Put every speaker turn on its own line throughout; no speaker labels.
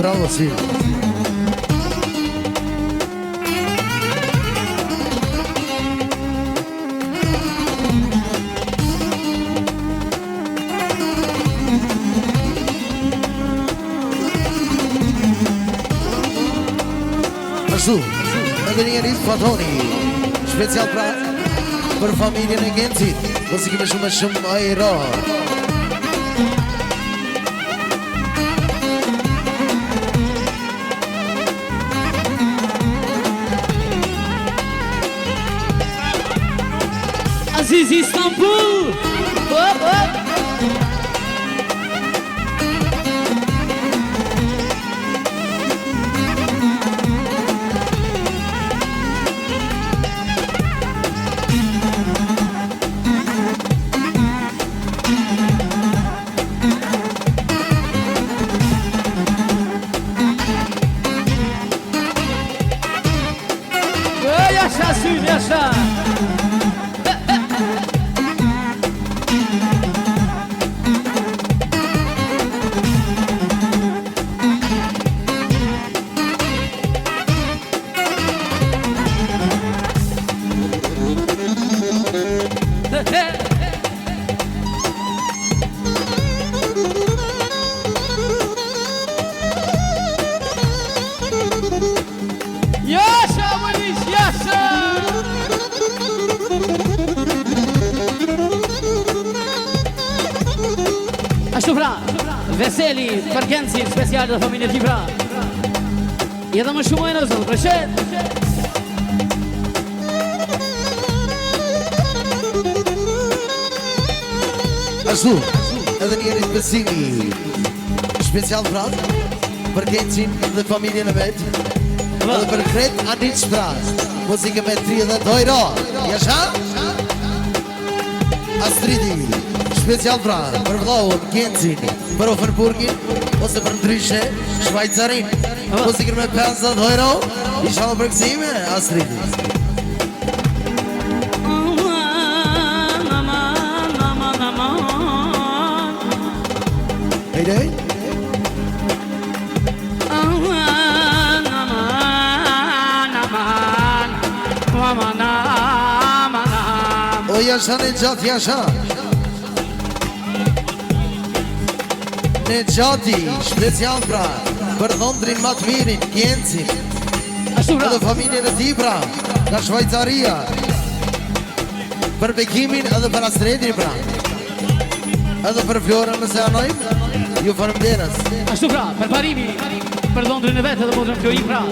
Bravo, sì. Ashtu, edhe njeri Fatoni, special pra për familjen e Gencit, po si kime shumë ajra.
Aziz Istanbul! Hop, hop! Yaşa suyun yaşa! Yaşa Manis, yaşa! Ashtu pra, veseli për Gencin, special dhe familje ti pra. Edhe më shumë e në zonë, përshët!
Ashtu, edhe njeri besimi, special pra për Gencin dhe familjen e vetë. Edhe për kret Anit Shpras, muzike me 30 euro. Jasha? Astridi, special pra për vëllohën Gencin, për Offenburgin, ose për ndryshe Shvajcarin. Muzike me 50 euro, isha më përgëzime, Astridi. Hejde? O yaşa Necati yaşa. Necati, special pra për dhondrin më të mirin, Gencin.
Ashtu pra,
Edhe familjen e ti pra, nga Shvajcaria. Për bekimin edhe për Astridin pra. Edhe për Florën nëse anojmë, ju faleminderes.
ashtu pra, për parimi, për dhondrin e vetë edhe modrën Flori pra.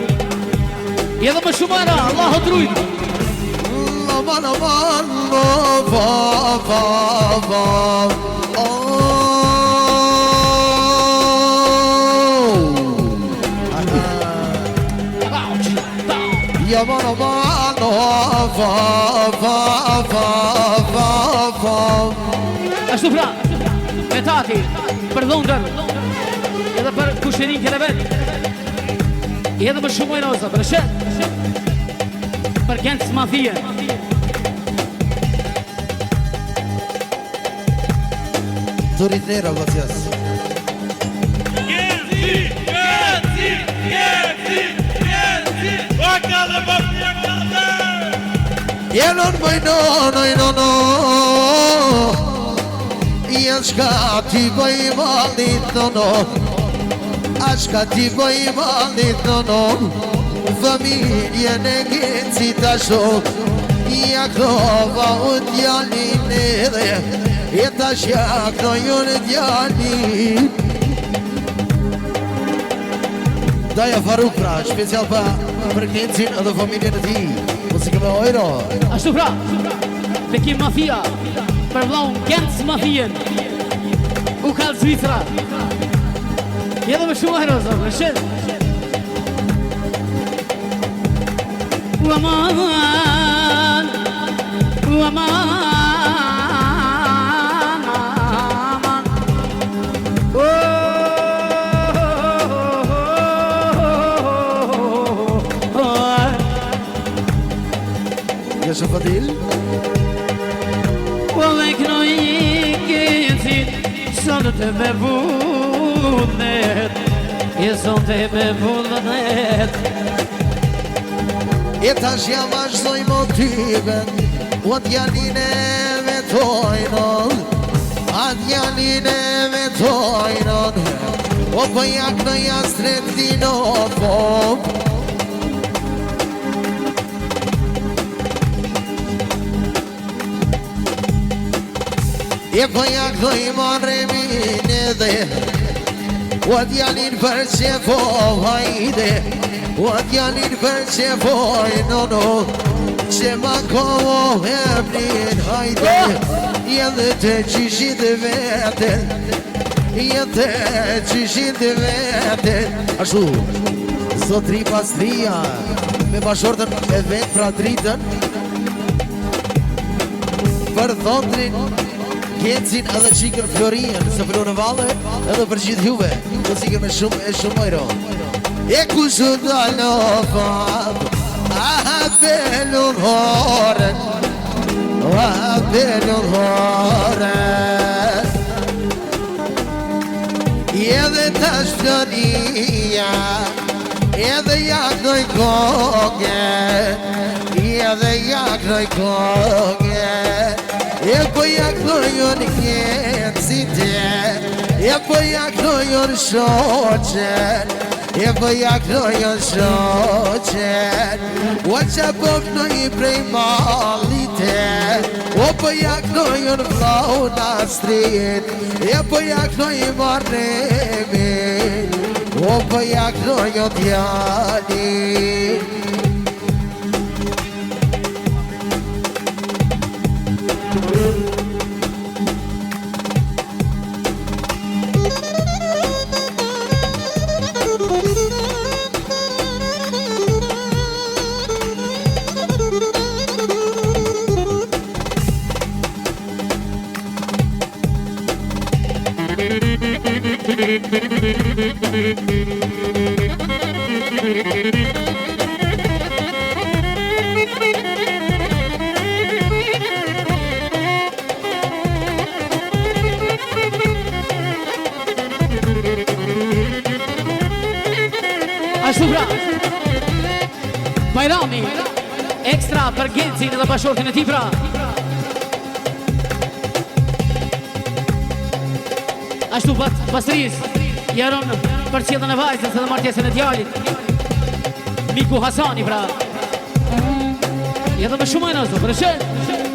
Edhe më shumë era, Allah o drujtë!
Aman aman, va va va. Yaman aman, va va va va.
Ashtu pra, me tati, për dhondër, edhe për kusherin kjene vetë. Edhe më shumë e noza, për shetë, për Gencë mafie.
Turit nera, vëtjas.
Genci! Genci! Genci! Genci! Vakale mafia kaldı!
Jelon moj no. Aşka ti boj malit no. Aşka ti boj malit no. Familjen e Genci tasho. Ja krova u djalin edhe. E tash ja knojën djalin. Daja Faruk pra, special pa për Gencin edhe familjen e ti. Muzike me ojro.
Ashtu pra, Bekim Mafia, për vllaun Gencë Mafien, u kalë Zvicra. Edhe më shumë heroza, për shetë. U aman, aman.
Yaşa Fadil.
Vallahi knoji Gencin, sa do të me vunet. E zonte me vullënet
E tash jam vazhdoj motiven O djalin e vetojnon A djalin e vetojnon O po jak në jastret dino pop E po jak do i marremin edhe O djalin për që po hajde O djalin për që po no Që ma koho hemnin hajde Edhe të qishit veten Edhe qishit veten Ashtu Zotri pas trija Me bashortën e vet pra dritën Për thotrin Kjecin edhe qikër Florien Se pëllu në valle edhe për gjithë juve Do qikër me shumë e shumë mojro E ku shu dalë në fab A pelu në horën A pelu në horën Edhe tash Floria Edhe jaknoj koke Edhe jaknoj koke E po jaknoj on kjecite E po jaknoj on shoqen E po jaknoj on shoqen O që poknoj prej malite O po jaknoj on vlau nastrit E po jaknoj marremin O po jaknoj on djalin
Ashtu pra Bajrami Ekstra për Gjencin edhe bashortin e ti pra Ashtu pastris Jeron për qedën e vajzës edhe martjesën e djalit Miku Hasani pra Edhe me shumë e nëzdo, për e shetë